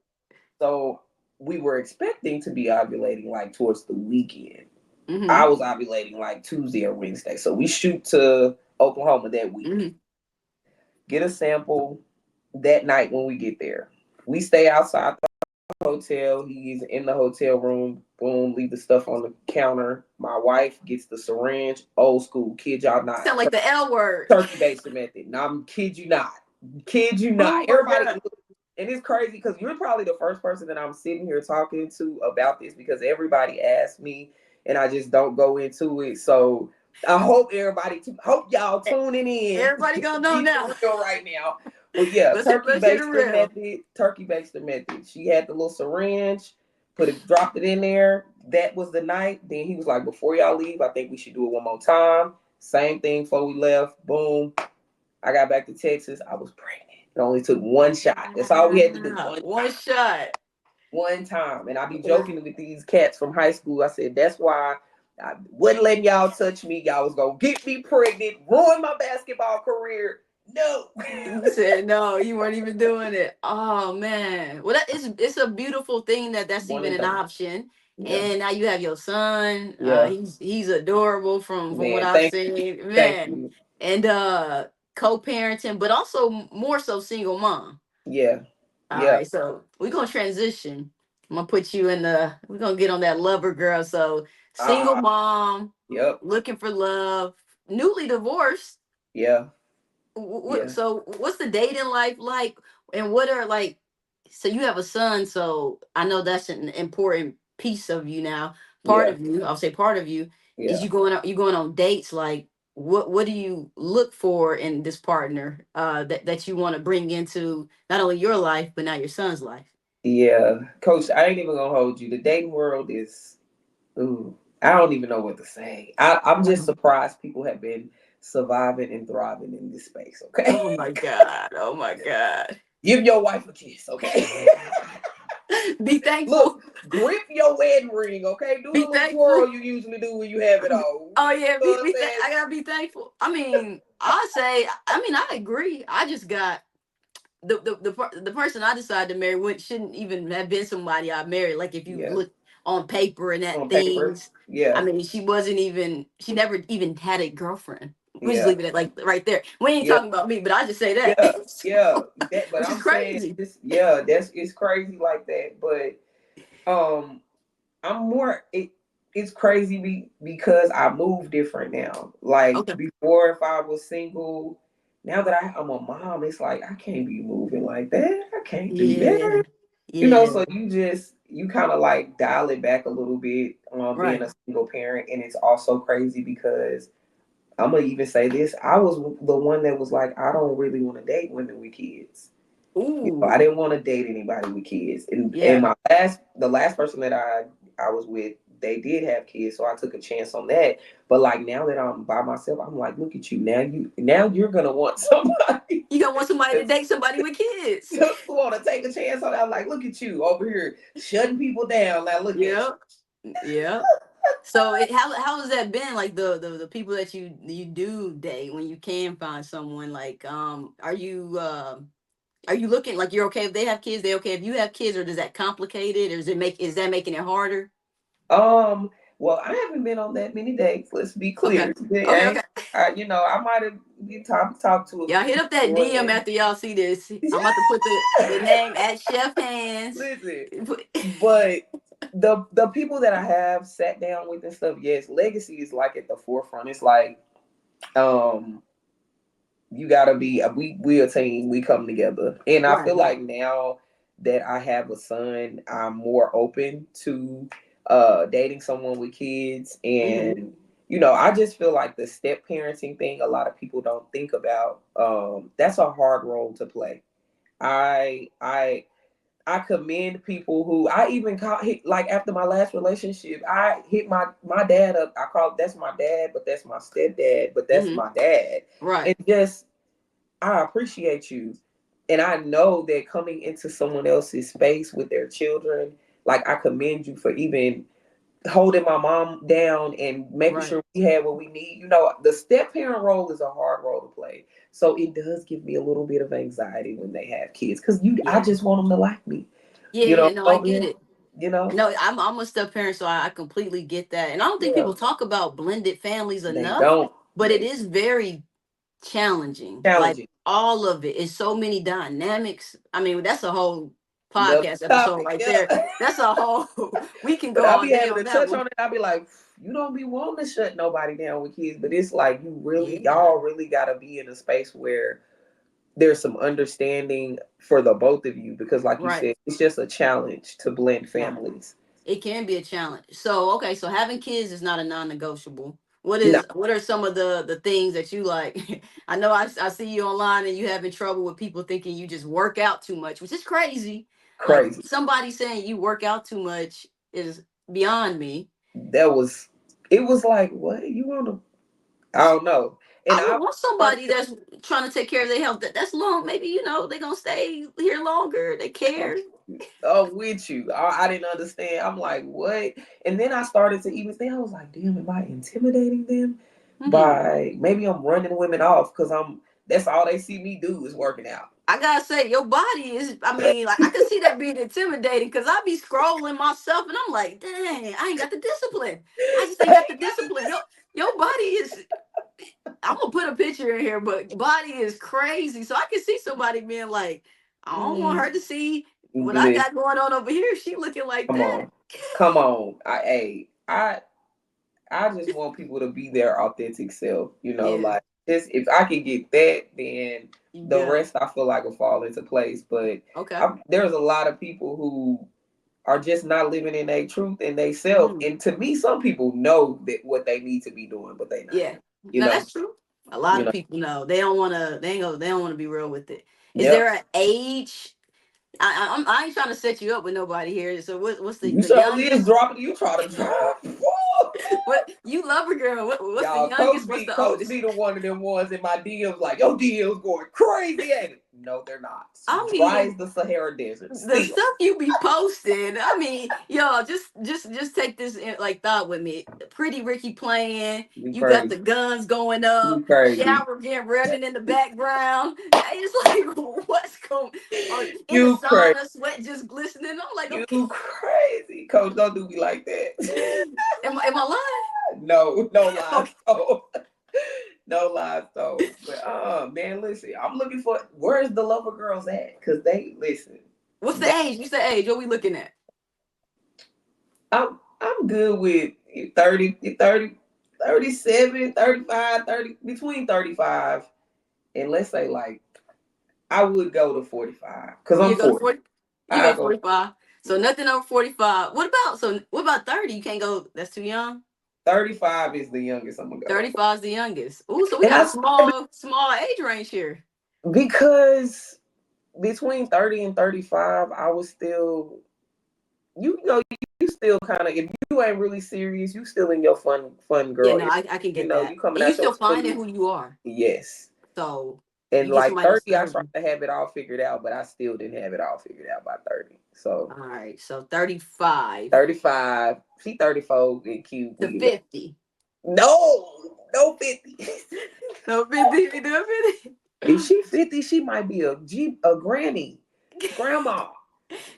So we were expecting to be ovulating like towards the weekend. I
Mm-hmm.
was ovulating like Tuesday or Wednesday. So we shoot to Oklahoma that week,
Mm-hmm.
get a sample that night when we get there. We stay outside the hotel. He's in the hotel room. Boom, leave the stuff on the counter. My wife gets the syringe, old school. Kid y'all not.
Sound like the L word.
Turkey based method. No, I'm kid you not. Kid you not.
Oh my
Everybody,
god.
and it's crazy because you're probably the first person that I'm sitting here talking to about this because everybody asks me and I just don't go into it. So I hope hope y'all tuning in.
Everybody gonna know
Be
now.
for real right now. But yeah, turkey
Let's hear the
based
real.
method. Turkey based method. She had the little syringe, dropped it in there. That was the night. Then he was like, before y'all leave, I think we should do it one more time. Same thing before we left. Boom. I got back to Texas. I was pregnant. It only took one shot. That's all we had to do.
Wow.
One
One
shot.
shot.
One time. And I be joking with these cats from high school. I said, that's why I wouldn't let y'all touch me. Y'all was going to get me pregnant, ruin my basketball career. No.
You said no, you weren't even doing it. Oh man. Well, it's a beautiful thing that that's
One
even
and
an
done.
option.
Yeah.
And now you have your son.
Yeah.
He's adorable from what
Man,
I've seen.
thank
Man.
you.
And co-parenting, but also more so single mom.
Yeah.
All
Yeah.
right, so we're gonna transition. I'm gonna put you in the. We're gonna get on that lover girl. So single
Ah,
mom,
yep.
looking for love, newly divorced.
Yeah.
What?
Yeah.
So what's the dating life like? And what are like? So you have a son, so I know that's an important piece of you now. Part
Yeah.
of you, I'll say part of you, is
Yeah.
you going on dates. Like what do you look for in this partner that you want to bring into not only your life but now your son's life?
Yeah. Coach, I ain't even gonna hold you. The dating world is ooh, I don't even know what to say. I'm just
Um,
surprised people have been surviving and thriving in this space. Okay,
Oh my god! Oh my god!
give your wife a kiss. Okay,
Be thankful.
look, grip your wedding ring. Okay, do
Be
the little
thankful.
twirl you usually do when you have it on.
Oh yeah,
You know what I'm saying?
I gotta be thankful. I mean, I say, I mean, I agree. I just got the person I decided to marry shouldn't even have been somebody I married. Like if you
Yeah,
look on paper and at
on paper.
things, I
Yeah,
mean, she never even had a girlfriend. We just
yeah,
leave it at like right there. We ain't
yeah,
talking about me, but I just say that,
yeah, yeah. That, but
which is
I'm saying
crazy.
this. Yeah, that's it's crazy like that. But I'm more it's crazy because I move different now. Like
Okay.
before, if I was single, now that I'm a mom, it's like I can't be moving like that. I can't do
Yeah.
that.
Yeah.
So you kind of like dial it back a little bit being
Right.
a single parent, and it's also crazy because I'm gonna even say this: I was the one that was like, I don't really want to date women with kids. I
Ooh.
didn't want to date anybody with kids. And
Yeah.
the last person that I was with, they did have kids, so I took a chance on that. But like now that I'm by myself, I'm like, look at you. Now you're gonna want somebody
You gonna want somebody to
to,
date somebody with kids.
to want to take a chance on that. I'm like, look at you over here shutting people down. Now look at you.
Yeah. Yeah. So how has that been? Like the people that you do date when you can find someone like are you looking like you're okay if they have kids, they okay if you have kids, or does that complicate it, or is that making it harder?
Um, well, I haven't been on that many dates. Let's be
Okay.
clear.
Okay, okay.
I might have been talk to a
Y'all
few
hit up that
people
DM
and
after y'all see this. I'm about to put the name at Chef Hands.
listen. But the people that I have sat down with and stuff, yes, legacy is like at the forefront. It's like um you gotta be we a team, we come together. And I
Right.
feel like now that I have a son, I'm more open to dating someone with kids.
Mm-hmm.
And I just feel like the step parenting thing a lot of people don't think about. That's a hard role to play. I commend people who I even call like after my last relationship, I hit my dad up. I call that's my dad, but that's my stepdad, but that's
Mm-hmm.
my dad.
Right.
And just I appreciate you. And I know that coming into someone else's space with their children, like I commend you for even holding my mom down and making
Right.
sure we had what we need. The step parent role is a hard role to play. So it does give me a little bit of anxiety when they have kids because I
Yeah.
just want them to like me.
Yeah, yeah, no, I get it.
you know,
No, I'm a step parent, so I completely get that. And I don't think
yeah,
people talk about blended families
they
enough,
don't,
but it is very challenging. Like
challenging.
all of it is so many dynamics. I mean, that's a whole
Another
podcast episode
topic,
right there.
yeah.
That's a whole we can
But
go
I
all
be
day
having
on
to
that
touch
one.
on it. I be like, you don't be wanting to shut nobody down with kids, but it's like
Yeah,
y'all really gotta be in a space where there's some understanding for the both of you because, like you
right.
said, it's just a challenge to blend
Yeah.
families.
It can be a challenge. So okay, so having kids is not a non-negotiable.
No,
What are some of the things that you like? I know I see you online and you having trouble with people thinking you just work out too much, which is crazy. Like
crazy.
somebody saying you work out too much is beyond me.
That was it. Was like, what you want to? I don't know. And
I would
I
want
started
somebody that's trying to take care of their health. That's long. Maybe they're gonna stay here longer. They
I'm
care.
with you. I didn't understand. I'm like, what? And then I started to even think. I was like, damn, am I intimidating them
Hmm.
by maybe I'm running women off because I'm. That's all they see me do is working out.
I gotta say, your body is. I mean, like I can see that being intimidating because I be scrolling myself and I'm like, dang, I ain't got the discipline. I just ain't got the discipline. Your body is. I'm gonna put a picture in here, but body is crazy. So I can see somebody being like, I don't want her to see what I
Listen,
got going on over here. She looking like
come
that.
on, come on. I just want people to be their authentic self.
Yeah,
Like just if I can get that, then
you
the
good.
rest I feel like will fall into place. But
Okay.
there's a lot of people who are just not living in their truth and they self.
Hmm.
And to me, some people know that what they need to be doing, but they not.
Yeah.
You
No,
know,
that's true. A lot
you
of
know.
people know they don't want to. They don't want to be real with it. Is
Yep.
there an age? I ain't trying to set you up with nobody here. So what's
You
the
certainly is
youngest?
dropping. You try to drop.
What you love a girl? What's the
Y'all,
youngest? What's the
Coach
oldest?
B, the one of them ones in my DMs like, your DMs going crazy, ain't it? No, they're not.
I
Dry
mean,
as the Sahara Desert,
the
still.
stuff you be posting. I mean, y'all just take this like thought with me. Pretty Ricky playing.
You
You got
crazy.
the guns going
You
up.
crazy.
Shower getting revving in the background. It's like what's going? Or in the
You crazy.
sauna, sweat just glistening. I'm like,
You
okay,
crazy. Coach, don't do me like that.
am I lying?
No, no lies
Okay.
told. No lies told. But man, listen, I'm looking for where's the lover girls at? Cause they listen.
What's the age? What's the age? What we looking at?
I'm good with 30, 30, 37, 35, 30, between 35 and let's say like I would go to 45 because I'm
You go to
40.
40. You
I
go
go
45. So nothing over 45. What about 30? You can't go. That's too young.
35 is the youngest I'm gonna go.
35 is the youngest. Ooh, so we
And
got
I
a small age range here.
because between 30 and 35, I was still you still kind of if you ain't really serious, you still in your fun
Yeah,
girl.
no, I can get
You
that.
coming
And you
out your
still finding
20s.
who you are.
Yes.
So
And
you get
like
somebody that's
30, I tried
stable.
to have it all figured out, but I still didn't have it all figured out by 30. So
All right. So 35
35, she 34 and cute.
to
We can go.
50.
No 50.
So 50, we do 50.
If she 50, she might be a granny, grandma.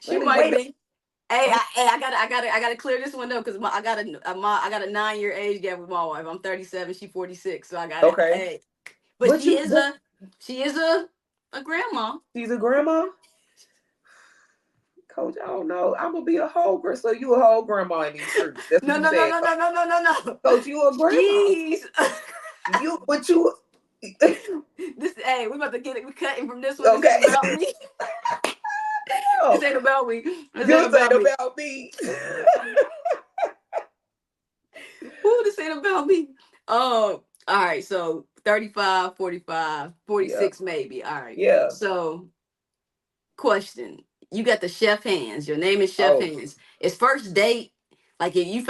She
Granny,
might
wait
be. I gotta clear this one up because I got a 9 year age gap with my wife. I'm 37, she 46, so I got it.
okay.
Hey, but
But
she is a grandma.
she's a grandma. Coach, I don't know. I'm gonna be a whole girl. So you a whole grandma in these streets. That's what
No,
you
no, no,
said.
no, no, no, no, no, no.
Coach, you a grandma.
Jeez.
You
This hey, we about to get it. We cutting from this one. This ain't
okay.
about me. This
Oh,
ain't about me. This ain't
this ain't
about me.
about me.
Ooh, this ain't about me. All right. So 35, 45, forty
Yeah.
six, maybe. All right.
Yeah.
So question. You got the chef hands. Your name is Chef
Oh,
Hands. It's first date. Like if you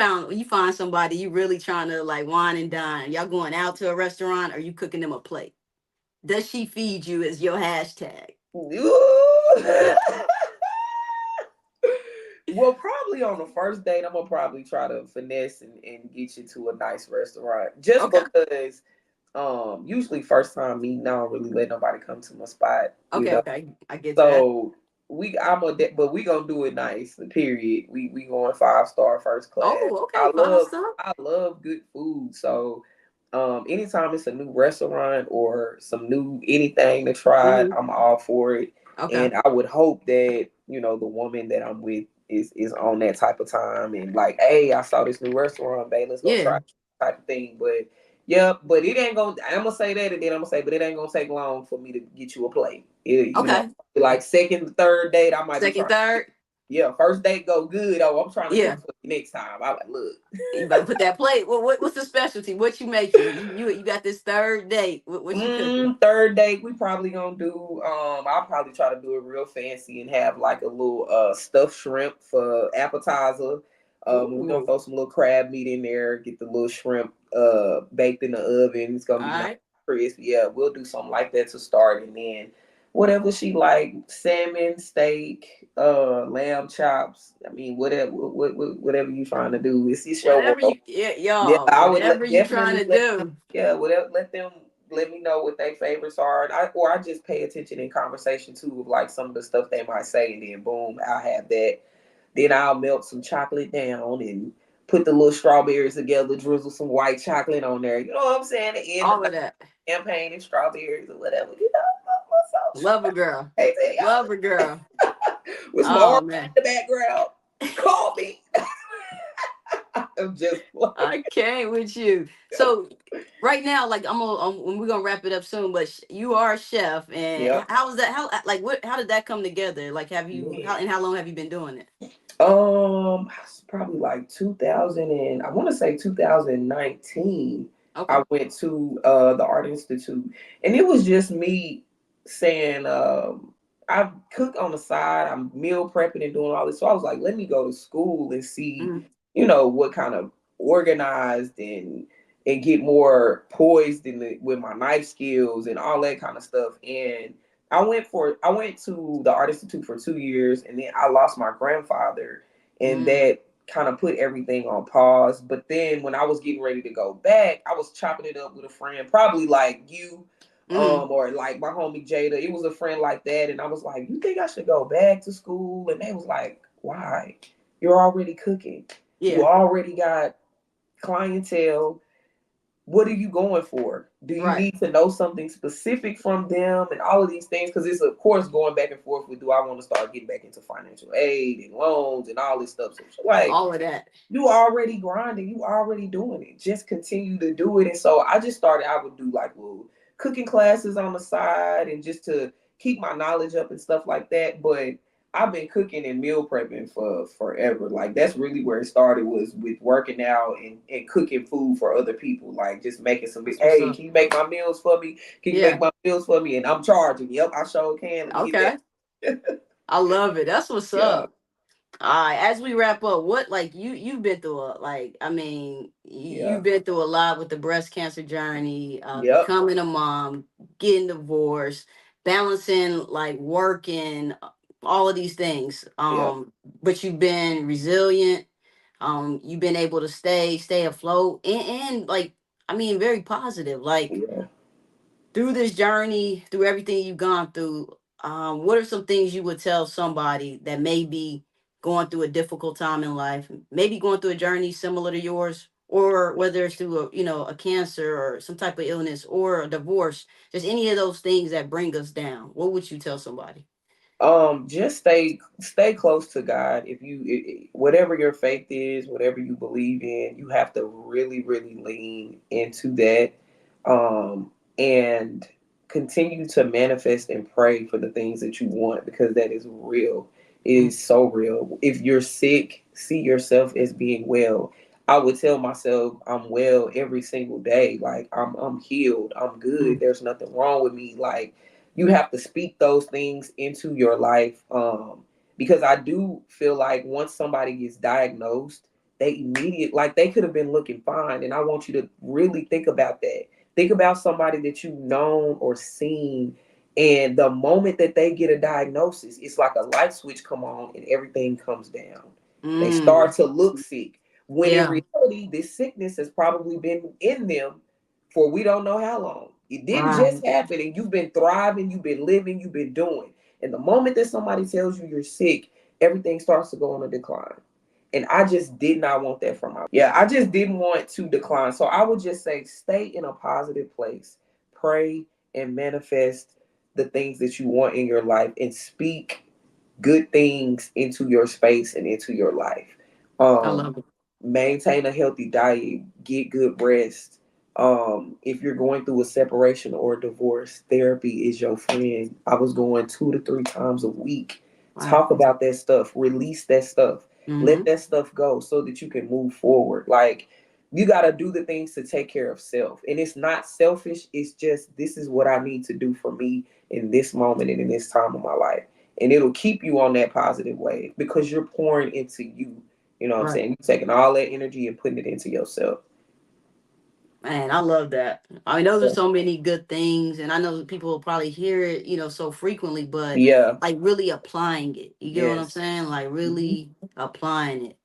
find somebody you really trying to like wine and dine. Y'all going out to a restaurant or you cooking them a plate? Does she feed you is your hashtag.
well, probably on the first date, I'm gonna probably try to finesse and get you to a nice restaurant. Just
Okay.
because usually first time meeting, I don't really let nobody come to my spot,
Okay, okay. I get that.
So but we gonna do it nice. Period. We going 5-star first class.
Oh, okay, 5 star.
I love good food. So, anytime it's a new restaurant or some new anything to try,
Hmm.
I'm all for it.
Okay.
And I would hope that the woman that I'm with is on that type of time and like, hey, I saw this new restaurant, babe. Let's go try
Yeah.
it," type of thing. But yeah, but it ain't gonna. I'm gonna say that, and then I'm gonna say, but it ain't gonna take long for me to get you a plate.
Okay.
Like second, third date, I might be
Second,
trying.
third.
Yeah, first date go good. Oh, I'm trying to
Yeah.
cook for you next time. I like, look.
You better put that plate. What's the specialty? What you making? You got this third date. What you cooking?
Third date, we probably gonna do. I'll probably try to do it real fancy and have like a little stuffed shrimp for appetizer. We're gonna
Ooh.
throw some little crab meat in there. Get the little shrimp baked in the oven. It's gonna
All
be nice,
right.
crispy. Yeah, we'll do something like that to start, and then whatever she like, salmon, steak, lamb chops. I mean, whatever you trying to do. It's your
Whatever
world.
you, yeah,
Yeah,
y'all.
I would
Whatever you trying
definitely
to
let them.
do.
Yeah, whatever. Let them let me know what their favorites are. And I just pay attention in conversation too of like some of the stuff they might say, and then boom, I'll have that. Then I'll melt some chocolate down and put the little strawberries together, drizzle some white chocolate on there. You know what I'm saying? The end of
All
the
of that.
champagne and strawberries or whatever. What's up?
Love a girl.
Hey, tell
Love a girl.
y'all with some
Oh
orange
man.
in the background. Call me. I'm just playing.
I can't with you. So right now, like we're gonna wrap it up soon, but you are a chef, and
Yep.
how is that? How like what? How did that come together? Like, have you
Man.
how long have you been doing it?
It's probably like 2000 and I want to say 2019.
Okay.
I went to the Art Institute, and it was just me saying, I cook on the side. I'm meal prepping and doing all this. So I was like, let me go to school and see,
Mm-hmm.
what kind of organized and get more poised with my knife skills and all that kind of stuff. And I went to the Art Institute for 2 years, and then I lost my grandfather, and
Mm,
that kind of put everything on pause. But then when I was getting ready to go back, I was chopping it up with a friend, probably like you,
mm,
or like my homie Jada. It was a friend like that, and I was like, "You think I should go back to school?" And they was like, "Why? You're already cooking. You
yeah.
already got clientele. What are you going for? Do you
Right.
need to know something specific from them and all of these things?" Because it's, of course, going back and forth with, do I want to start getting back into financial aid and loans and all this stuff. So like,
All of that.
you already grinding, you already doing it. Just continue to do it. And so I just started, I would do like little cooking classes on the side and just to keep my knowledge up and stuff like that. But I've been cooking and meal prepping for forever. Like that's really where it started, was with working out and cooking food for other people. Like just making some,
That's what's
hey,
up.
can you make my meals for me? Can you make
Yeah.
my meals for me? And I'm charging. Yep, I sure can. Let me get
Okay.
that.
I love it. That's what's
Yeah.
up. All right, as we wrap up, what like you've been through a like I mean
Yeah.
you've been through a lot with the breast cancer journey,
Yep.
becoming a mom, getting divorced, balancing like working, all of these things.
Yeah.
But you've been resilient. You've been able to stay afloat, and like I mean very positive. Like
Yeah.
through this journey, through everything you've gone through, what are some things you would tell somebody that may be going through a difficult time in life, maybe going through a journey similar to yours, or whether it's through a cancer or some type of illness or a divorce, just any of those things that bring us down? What would you tell somebody?
Just stay close to God. If you whatever your faith is, whatever you believe in, you have to really lean into that, and continue to manifest and pray for the things that you want, because that is real. It
Mm,
is so real. If you're sick, see yourself as being well. I would tell myself I'm well every single day. Like I'm healed. I'm good.
mm,
There's nothing wrong with me. Like you have to speak those things into your life, because I do feel like once somebody gets diagnosed, they could have been looking fine. And I want you to really think about that. Think about somebody that you've known or seen, and the moment that they get a diagnosis, it's like a light switch come on and everything comes down. They
mm,
start to look sick, when in
yeah,
reality this sickness has probably been in them for we don't know how long. It didn't
right.
just happen, and you've been thriving, you've been living, you've been doing. And the moment that somebody tells you you're sick, everything starts to go on a decline. And I just did not want that for my, yeah, I just didn't want to decline. So I would just say stay in a positive place, pray and manifest the things that you want in your life, and speak good things into your space and into your life.
I
Um,
love it.
Maintain a healthy diet, get good rest. If you're going through a separation or a divorce, therapy is your friend. I was going 2 to 3 times a week.
Wow.
Talk about that stuff, release that stuff, let
Mm-hmm.
that stuff go so that you can move forward. Like, you got to do the things to take care of self. And it's not selfish, it's just this is what I need to do for me in this moment and in this time of my life. And it'll keep you on that positive wave because you're pouring into you. You know what I'm
Right.
saying? You're taking all that energy and putting it into yourself.
Man, I love that. I mean, those are so many good things, and I know that people will probably hear it, so frequently, but
Yeah.
like really applying it. You get what I'm
Yes.
saying? Like
Mhm.
really applying it.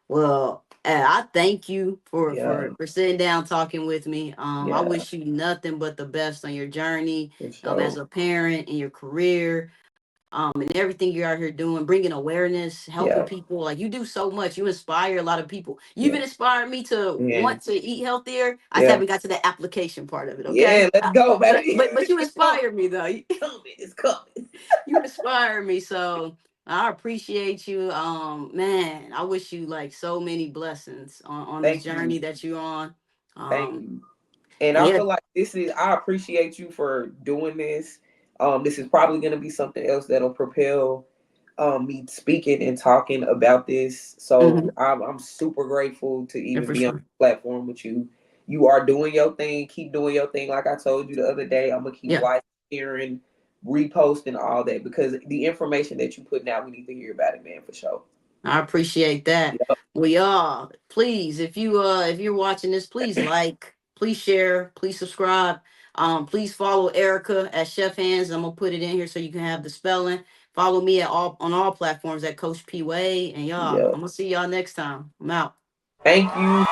Well, I thank you for
Yeah.
sitting down talking with me. I
Yeah.
wish you nothing but the best on your journey,
For
as
sure.
a parent in your career, and everything you're out here doing, bringing awareness, helping
Yeah.
people. Like you do so much. You inspire a lot of people. You
Yeah.
even inspired me to
Yeah.
want to eat healthier. I just
Yeah.
haven't got to the application part of it. Okay,
Yeah. Let's go, baby.
but you
It's coming.
inspire me though.
It's coming. It's coming.
You inspire me. So I appreciate you. Man, I wish you like so many blessings on this
Thank
journey
you.
that you're on.
Thank
Um,
you. And
and
I
yeah.
feel like I appreciate you for doing this. This is probably going to be something else that'll propel me speaking and talking about this. So
Hmm.
I'm super grateful to
Yeah,
even
for
be on
sure.
the platform with you. You are doing your thing. Keep doing your thing. Like I told you the other day, I'm gonna keep
Yeah.
liking, sharing, reposting all that because the information that you putting out, we need to hear about it, man, for sure.
I appreciate that.
Yep.
Well, y'all, please, if you're watching this, please like, please share, please subscribe. Please follow Erica at Chef Hands. I'm gonna put it in here so you can have the spelling. Follow me at all platforms at Coach P Way. And y'all,
Yep.
I'm gonna see y'all next time. I'm out.
Thank you.